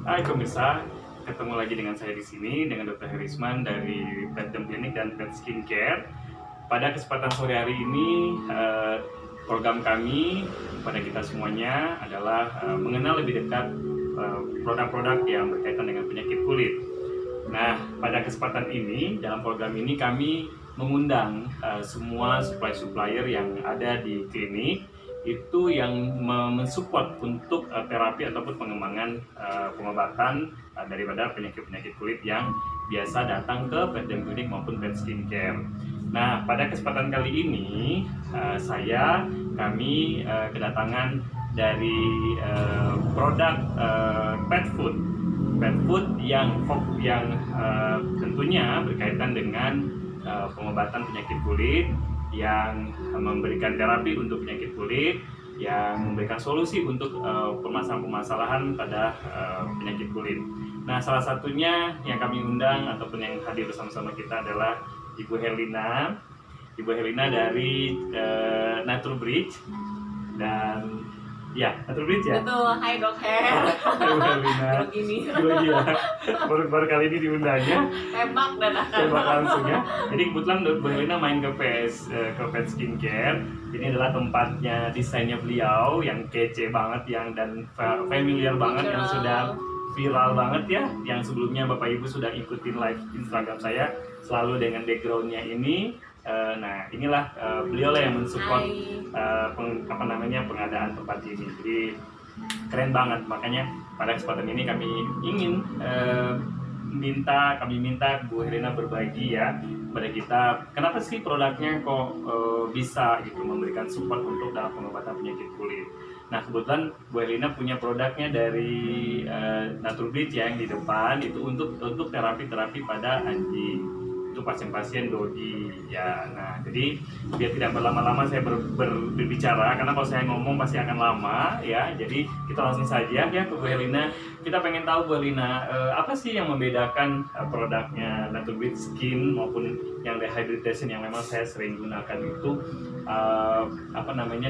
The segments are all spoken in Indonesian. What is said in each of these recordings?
Hai pemirsa, ketemu lagi dengan saya di sini dengan Dr. Herisman dari Pet Dem Clinic dan Pet Skincare. Pada kesempatan sore hari ini, program kami pada kita semuanya adalah mengenal lebih dekat produk-produk yang berkaitan dengan penyakit kulit. Nah, pada kesempatan ini, dalam program ini kami mengundang semua supplier yang ada di klinik itu yang mensupport untuk terapi ataupun pengembangan pengobatan daripada penyakit-penyakit kulit yang biasa datang ke Pet Dem Clinic maupun Pet Skincare. Nah, pada kesempatan kali ini kami kedatangan dari produk pet food yang tentunya berkaitan dengan pengobatan penyakit kulit, yang memberikan terapi untuk penyakit kulit, yang memberikan solusi untuk permasalahan-permasalahan pada penyakit kulit. Nah, salah satunya yang kami undang ataupun yang hadir bersama-sama kita adalah Ibu Herlina. Ibu Herlina dari Nature Bridge dan ya, Nature Bridge ya? Betul, hai dok Her. Hai Bu Herlina. Grogi ya. Baru kali ini diundangnya. Tembak dadakan. Tembak langsung ya. Jadi kebetulan Bu Herlina main ke Pet Skincare. Ini adalah tempatnya, desainnya beliau yang kece banget dan familiar banget, yang sudah viral banget ya. Yang sebelumnya Bapak Ibu sudah ikutin live Instagram saya selalu dengan backgroundnya ini. Nah, inilah beliau lah yang mensupport pengadaan tempat ini. Jadi keren banget. Makanya pada kesempatan ini kami ingin minta Bu Herlina berbagi ya pada kita, kenapa sih produknya kok bisa gitu memberikan support untuk dalam pengobatan penyakit kulit. Nah, kebetulan Bu Herlina punya produknya dari Nature Bridge ya, yang di depan itu untuk terapi pada anjing, untuk pasien-pasien doggy ya. Nah, jadi biar tidak berlama-lama saya berbicara, karena kalau saya ngomong pasti akan lama ya. Jadi kita langsung saja ya ke Bu Herlina. Kita pengen tahu Bu Herlina, apa sih yang membedakan produknya Nature Bridge Skin maupun yang rehabilitation yang memang saya sering gunakan itu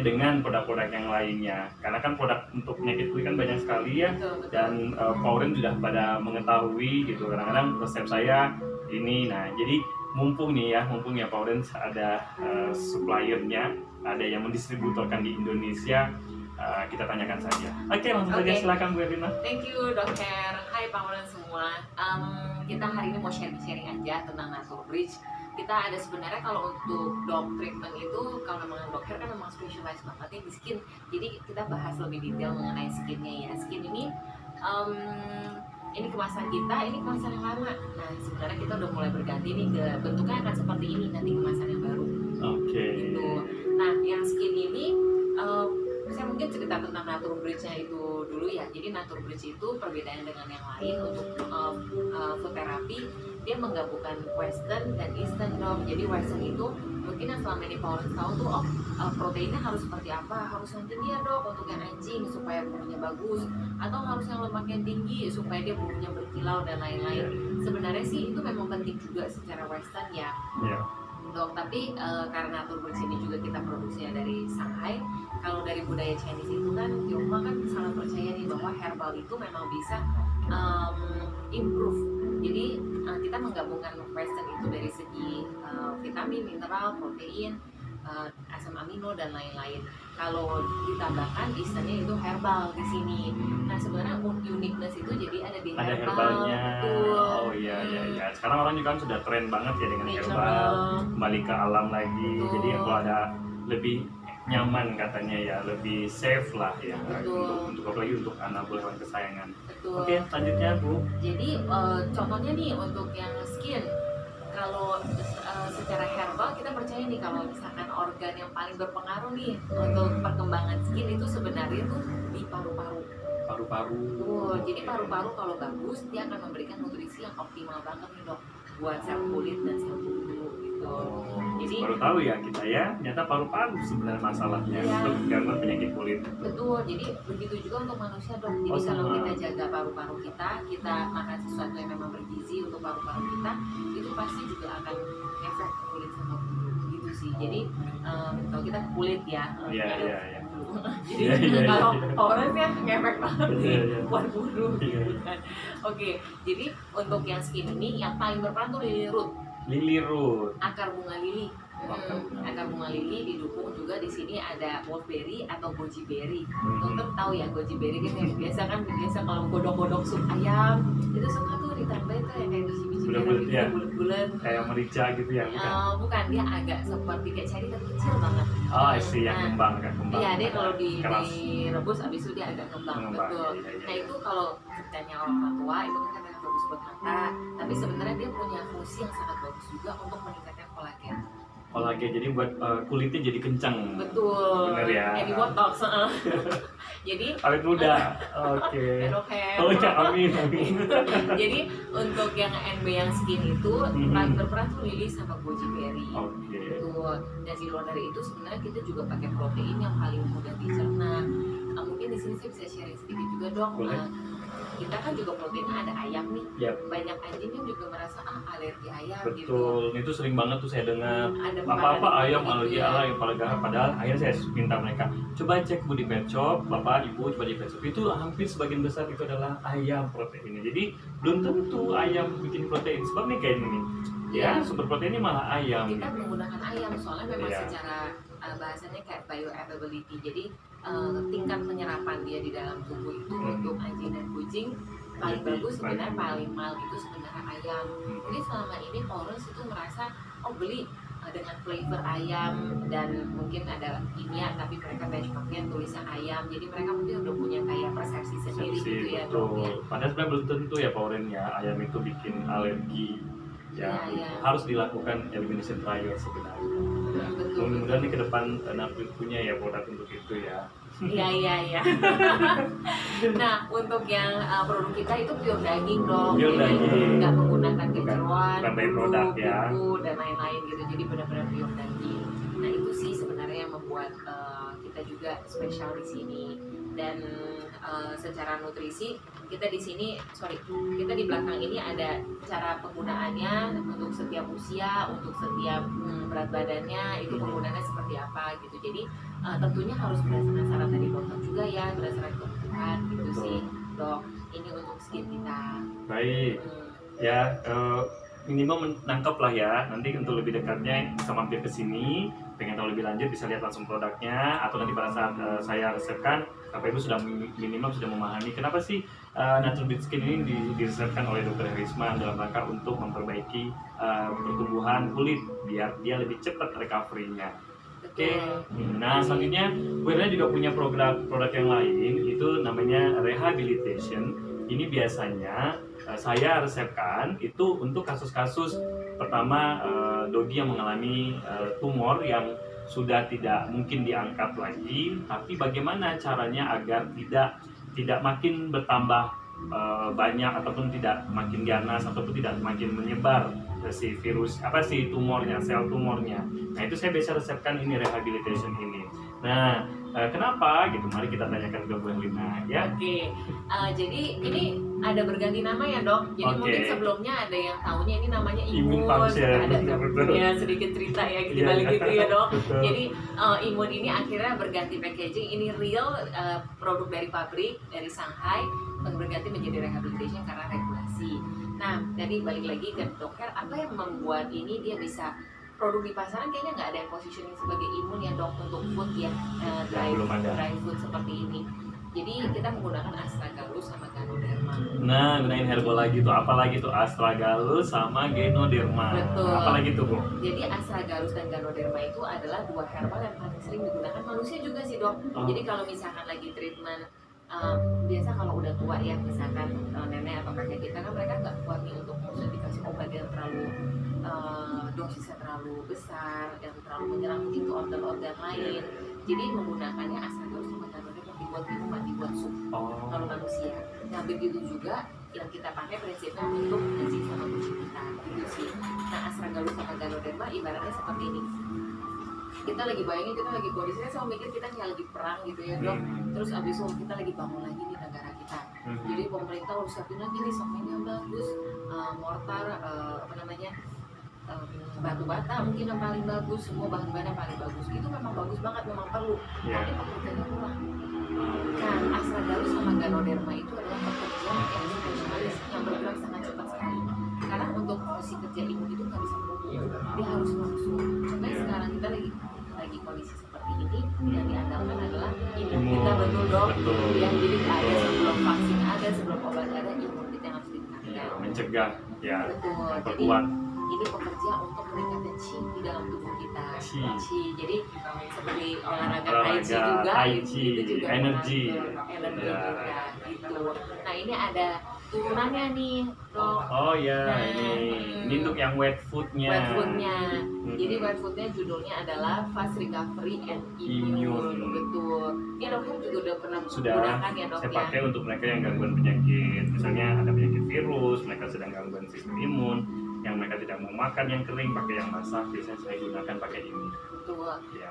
dengan produk-produk yang lainnya. Karena kan produk untuk penyakit kulit kan banyak sekali ya. Dan Pauren sudah pada mengetahui gitu. Kadang-kadang resep saya ini. Nah, jadi mumpung ya Pak Orange ada suppliernya, ada yang mendistributorkan di Indonesia, kita tanyakan saja. Oke, langsung saja silakan Bu Herlina. Thank you dokter. Hai Pak Molen semua. Kita hari ini mau sharing aja tentang Nature Bridge. Kita ada sebenarnya kalau untuk dog treatment itu, kalau memang dokter kan memang specialized banget di skin. Jadi kita bahas lebih detail mengenai skinnya ya. Skin ini kemasan kita, ini kemasan yang lama. Nah, sebenarnya kita udah mulai berganti nih, ke bentuknya akan seperti ini nanti kemasan yang baru. Oke. Gitu. Nah, yang skin ini saya mungkin cerita tentang Nature Bridge-nya itu dulu ya. Jadi Nature Bridge itu perbedaan dengan yang lain untuk food therapy, dia menggabungkan Western dan Eastern dok. Jadi Western itu mungkin yang selama ini Paul tahu tuh, proteinnya harus seperti apa, harus yang tinggi ya dok untuk yang anjing supaya bulunya bagus, atau harus yang lemaknya tinggi supaya dia bulunya berkilau dan lain-lain. Sebenarnya sih itu memang penting juga secara Western ya. Dok, tapi karena Nature Bridge ini juga kita produksinya dari Shanghai. Kalau dari budaya Chinese itu kan Tiongkok kan sangat percaya nih bahwa herbal itu memang bisa improve. Jadi kita menggabungkan Western itu dari segi vitamin, mineral, protein, asam amino dan lain-lain. Kalau ditambahkan Easternnya itu herbal di sini. Nah, sebenarnya uniqueness itu jadi ada di herbal. Ada herbalnya. Betul. Oh iya. Sekarang orang juga kan sudah tren banget ya dengan herbal, kembali ke alam lagi. Betul. Jadi kalau ada lebih nyaman katanya ya, lebih safe lah ya. Untuk apalagi untuk anak hewan kesayangan. Betul. Oke, selanjutnya Bu. Jadi contohnya nih untuk yang skin, kalau secara herbal kita percaya nih kalau misalkan organ yang paling berpengaruh nih untuk perkembangan skin itu sebenarnya tuh di paru-paru. Jadi paru-paru kalau bagus dia akan memberikan nutrisi yang optimal banget nih dok buat sel kulit dan sel bulu gitu. Jadi baru tahu ya kita ya, ternyata paru-paru sebenarnya masalahnya untuk gangguan penyakit kulit. Betul, jadi begitu juga untuk manusia dok. Jadi kalau kita jaga paru-paru kita makan sesuatu yang memang bergizi untuk paru-paru kita, itu pasti juga akan efek kulit sama bulu gitu sih. Jadi kalau kita kulit ya, Iya. Jadi Iya, iya, kalau iya. orange kan ngefek banget Iya, nih iya. buat bunuh Iya. gitu kan. Oke, jadi untuk yang skin ini yang paling berperan tuh lily root, Lily root. akar bunga lili. Akar bunga Akar bunga lili didukung juga di sini ada wolfberry atau goji berry. Mhm. Dokter tahu ya goji berry kan yang biasa kalau godok-godok sup ayam itu suka tuh ditambahin tuh yang kayak biji-biji merah Bulat-bulat, gitu, ya. bulat-bulat. Kayak merica gitu ya, bukan? Bukan, dia agak seperti kayak cherry tapi kecil banget. Oh, I see, yang Nah, kembang, kan kembang. Iya, dia kalau Keras. direbus abis itu dia agak ngembang, Mengembang, betul. iya, iya, Nah iya. itu kalau ceritanya orang tua itu kan katanya bagus buat mata, tapi sebenarnya dia punya fungsi yang sangat bagus juga untuk meningkatkan kolagen. Kolagen, jadi buat kulitnya jadi kencang. Betul. Bener ya. Kayak di botox. Jadi Awet muda. Oke. pedofil. Oh ya, amin, amin. Jadi untuk yang NB yang skin itu paling berperan tuh lili sama goji berry. Oke. Betul. Dan di luar dari itu sebenarnya kita juga pakai protein yang paling mudah dicerna. Mungkin di sini saya bisa sharing sedikit juga dong. Boleh. Kita kan juga proteinnya ada ayam nih. Yap. Banyak anjing yang juga merasa alergi ayam gitu. Betul, itu sering banget tuh saya dengar. Ada Apa-apa makanan ayam gitu alergi ya. ayam padahal akhirnya saya minta mereka coba cek Bu di pet shop, Bapak Ibu coba di pet shop, itu hampir sebagian besar itu adalah ayam proteinnya. Jadi belum tentu ayam bikin protein, sebabnya kayak ini. Ya, sumber proteinnya malah ayam. Kita menggunakan ayam soalnya memang Iya. secara bahasanya kayak bioavailability. Jadi tingkat penyerapan dia di dalam tubuh itu untuk anjing dan kucing paling bagus sebenarnya, paling mild itu sebenarnya ayam. Jadi selama ini Paulus itu merasa beli dengan flavor ayam dan mungkin ada kimia tapi mereka benchmarknya tulisnya ayam, jadi mereka mungkin udah punya kayak persepsi sendiri gitu ya dok ya. Padahal sebenarnya belum tentu ya Pak Oren ya, ayam itu bikin alergi. Ya, Iya, iya. harus dilakukan elimination trial sebenarnya. Ya. Betul. Mudah-mudahan nih ke depan Napri punya ya produk untuk itu ya. Iya. Nah untuk yang produk kita itu pure daging dong, Pure jadi daging. nggak menggunakan kejeruan, bukan byproduct bumbu, ya. bumbu dan lain-lain gitu, jadi benar-benar pure daging. Nah itu sih sebenarnya yang membuat kita juga spesial di sini. Dan secara nutrisi kita di sini, kita di belakang ini ada cara penggunaannya untuk setiap usia, untuk setiap berat badannya itu penggunaannya seperti apa gitu. Jadi tentunya harus berdasarkan saran dari dokter juga ya, berdasarkan kebutuhan gitu. Betul. Sih dok, ini untuk skin kita. Baik, ya minimal menangkap lah ya. Nanti untuk lebih dekatnya bisa mampir ke sini, pengen tahu lebih lanjut bisa lihat langsung produknya, atau nanti pada saat saya resepkan, Bapak Ibu sudah minimal sudah memahami kenapa sih Natural Beat Skin ini diresepkan oleh Dr. Herisman dalam rangka untuk memperbaiki pertumbuhan kulit biar dia lebih cepat recovery-nya. Oke. Nah selanjutnya Bu Erna juga punya produk yang lain, itu namanya rehabilitation. Ini biasanya saya resepkan itu untuk kasus-kasus pertama doggy yang mengalami tumor yang sudah tidak mungkin diangkat lagi, tapi bagaimana caranya agar tidak makin bertambah banyak ataupun tidak makin ganas ataupun tidak makin menyebar si virus tumornya, sel tumornya. Nah itu saya bisa resepkan ini rehabilitation ini. Nah kenapa gitu, mari kita tanyakan ke Bu Erlina ya. Oke, jadi ini ada berganti nama ya dok. Jadi Oke. mungkin sebelumnya ada yang tahunya ini namanya Imun imun, function, ada betul. ya sedikit cerita ya di Iya. balik gitu ya dok. Betul. Jadi imun ini akhirnya berganti packaging, ini real produk dari pabrik dari Shanghai berganti menjadi rehabilitation karena regulasi. Nah, jadi balik lagi ke dokter, apa yang membuat ini dia bisa produk di pasaran kayaknya nggak ada yang positioning sebagai imun ya dok untuk food ya, belum ada. dry food seperti ini. Jadi kita menggunakan astragalus sama ganoderma. Nah, gunain herbal lagi tuh, apa lagi tuh astragalus sama ganoderma. Betul. Apa lagi tuh, Bu? Jadi astragalus dan ganoderma itu adalah dua herbal yang paling sering digunakan manusia juga sih dok. Oh. Jadi kalau misalkan lagi treatment, biasa kalau udah tua ya, misalkan nenek atau kakek kita kan mereka nggak kuat nih untuk dikasih obat yang terlalu dosisnya terlalu besar, yang terlalu menyerang itu organ-organ lain. Jadi menggunakannya astragalus sama ganoderma dibuat minuman, dibuat sup. Oh. Kalau manusia. Nah begitu juga yang kita pakai prinsipnya untuk anjing sama kucing kita gitu sih. Nah astragalus sama ganoderma ibaratnya seperti ini. Kita lagi bayangin kita lagi kondisinya sama mikir kita kayak lagi perang gitu ya dok. Terus abis itu kita lagi bangun lagi di negara kita. Jadi pemerintah harus siapin lagi nih semen yang bagus, mortar batu bata mungkin yang paling bagus, semua bahan-bahan yang paling bagus itu memang bagus banget, memang perlu, Ya. tapi pekerjaannya kurang. Nah, Astragalus sama Ganoderma itu adalah pekerja yang spesialis yang bergerak sangat cepat sekali. Karena untuk si kerja imun itu nggak bisa menunggu, dia harus langsung. Contohnya Ya. sekarang kita lagi kondisi seperti ini, yang diandalkan adalah imun Imun. kita, betul dong. Betul. Ya, jadi ada Betul. sebelum vaksin ada, sebelum obat ada, imun kita yang harus Ya, ditingkatkan. mencegah, ya, Betul. Jadi memperkuat. ini pekerja untuk meningkatkan qi di dalam tubuh kita. Qi. Jadi seperti olahraga Olahraga tai chi juga, tai chi, itu juga energi. mengatur energi Ya. juga gitu. Nah, ini ada turunannya nih, Dok. Oh ya, Nah, ini untuk yang wet foodnya. Wet foodnya. Hmm. Jadi wet foodnya judulnya adalah Fast Recovery and Immune. Immune. Betul. Ini dokter juga udah pernah Sudah menggunakan ya, Dok, saya ya. pakai untuk mereka yang gangguan penyakit, misalnya ada penyakit virus, mereka sedang gangguan sistem imun, yang mereka tidak mau makan yang kering, pakai yang basah, biasanya saya gunakan pakai ini. Betul. Ya.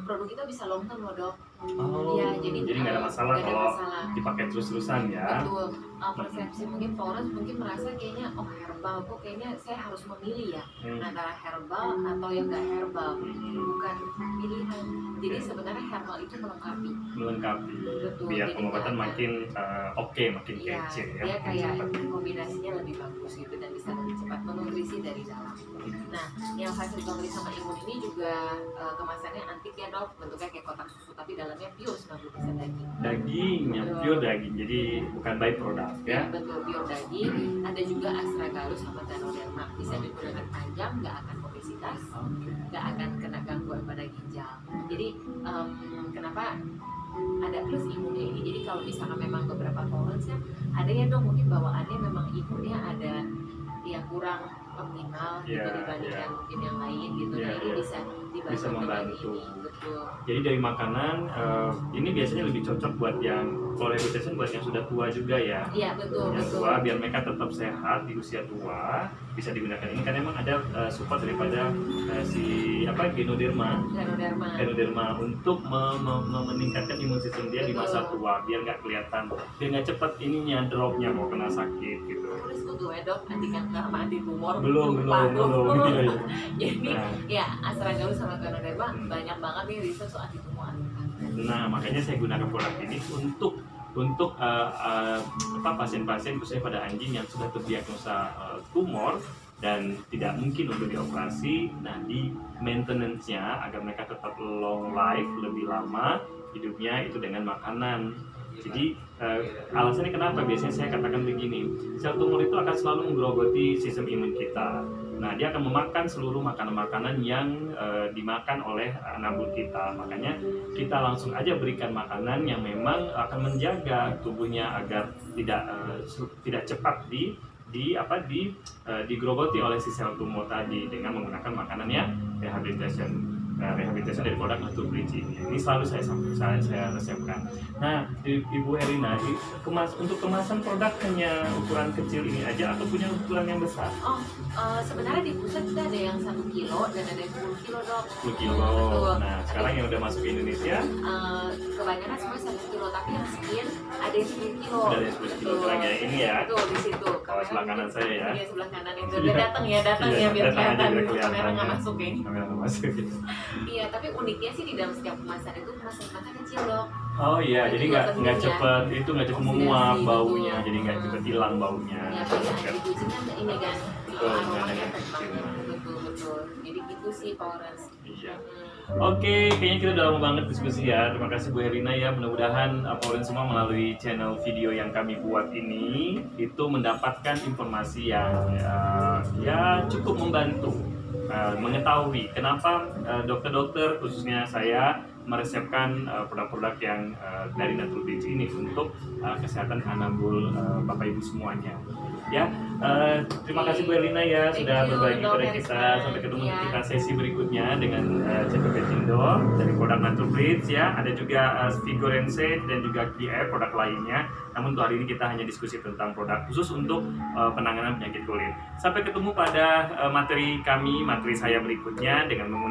Produk kita bisa long term loh, Dok. Oh, Iya, jadi nggak ada masalah nggak ada kalau masalah. dipakai terus-terusan ya. Betul. Persepsi mungkin Florence mungkin merasa kayaknya herbal kok kayaknya saya harus memilih ya Hmm. antara herbal atau yang nggak herbal. Hmm. Bukan pilihan. Jadi sebenarnya herbal itu melengkapi. Melengkapi, Betul, biar jadi pengobatan nggak- makin oke, makin Iya, kece ya. dia makin kayak cepat. kombinasinya lebih bagus gitu dan bisa lebih cepat menutrisi dari dalam. Nah, yang fast recovery sama imun ini juga kemasannya antik ya, Dok, bentuknya kayak kotak susu tapi dalamnya pure 90% daging. Daging, yang pure daging, jadi bukan by product ya. Betul, pure daging. Ada juga Astragalus sama Ganoderma, bisa digunakan panjang, nggak akan obesitas, Oke. nggak akan kena gangguan pada ginjal. Jadi kenapa ada plus imunnya ini? Jadi kalau misalkan memang beberapa tolerance ya, ada ya, Dok, mungkin bawaannya memang imunnya ada yang kurang optimal gitu Iya, dibandingkan iya. mungkin yang lain gitu. Iya, Nah, ini iya. bisa dibantu Bisa dengan membantu. ini. Betul. Jadi dari makanan ini biasanya lebih cocok buat yang kalau rehabilitation buat yang sudah tua juga ya. Iya, betul, Yang betul. tua biar mereka tetap sehat di usia tua bisa digunakan ini kan emang ada support daripada si Ganoderma. Ganoderma untuk meningkatkan imun sistem dia di masa tua biar nggak kelihatan, biar nggak cepat ininya dropnya mau kena sakit gitu. Terus untuk Dok, anti kanker sama anti tumor Belum. Iya, iya. Jadi Nah. ya Astragalus sama Ganoderma Hmm. banyak banget nih riset soal anti tumor, anti kanker. Nah, makanya saya gunakan produk ini untuk pasien-pasien khususnya pada anjing yang sudah terdiagnosa tumor dan tidak mungkin untuk dioperasi. Nah, di maintenance-nya agar mereka tetap long life, lebih lama hidupnya itu dengan makanan. Jadi alasannya kenapa biasanya saya katakan begini, sel tumor itu akan selalu menggerogoti sistem imun kita. Nah, dia akan memakan seluruh makanan-makanan yang dimakan oleh nabul kita. Makanya kita langsung aja berikan makanan yang memang akan menjaga tubuhnya agar tidak cepat digerogoti oleh si sel tumor tadi dengan menggunakan makanan yang rehabilitation dari produk Natur Bridge ini. Ini selalu saya resepkan. Nah, Ibu Herina, untuk kemasan produk hanya ukuran kecil ini aja atau punya ukuran yang besar? Sebenarnya di pusat kita ada yang 1 kilo dan ada yang 10 kilo, Dok. 10 kilo. Betul. Nah, sekarang yang udah masuk ke Indonesia Kebanyakan semua 1 kilo, tapi yang skin ada yang 10 kilo. udah ada yang 10 kilo kurang ya ini ya. Betul, di situ. Oh, sebelah kanan saya ya. Iya, sebelah kanan itu. Iya. Datang ya Iya, biar datang aja kelihatan. biar kelihatan, Kamera nggak ya. masuk ya. Kamera nggak masuk. Iya, tapi uniknya sih di dalam setiap kemasan itu kemasan kecil, Dok. Oh iya, jadi Itu juga nggak penting ya. cepet itu nggak cepet Oksidasi, menguap betul. baunya, jadi nggak cepet hilang baunya. Ya, apalagi anti kucing kan ini kan Betul, aromanya dengan efek kucing. banget. Betul. Jadi gitu sih Florence. Iya. Oke, kayaknya kita udah lama banget diskusi ya. Terima kasih Bu Herina ya. Mudah-mudahan Pauline semua melalui channel video yang kami buat ini itu mendapatkan informasi yang ya cukup membantu mengetahui kenapa dokter-dokter khususnya saya meresepkan produk-produk yang dari Natur Bridge ini untuk kesehatan anabul Bapak Ibu semuanya. Ya, terima kasih Bu Herina ya sudah Thank you, berbagi Dok kepada kita. Herisman. Sampai ketemu Iya. kita sesi berikutnya dengan CPP Tindo dari produk Natur Bridge ya. Ada juga Vigorense dan juga KF produk lainnya. Namun untuk hari ini kita hanya diskusi tentang produk khusus untuk penanganan penyakit kulit. Sampai ketemu pada materi saya berikutnya dengan menggunakan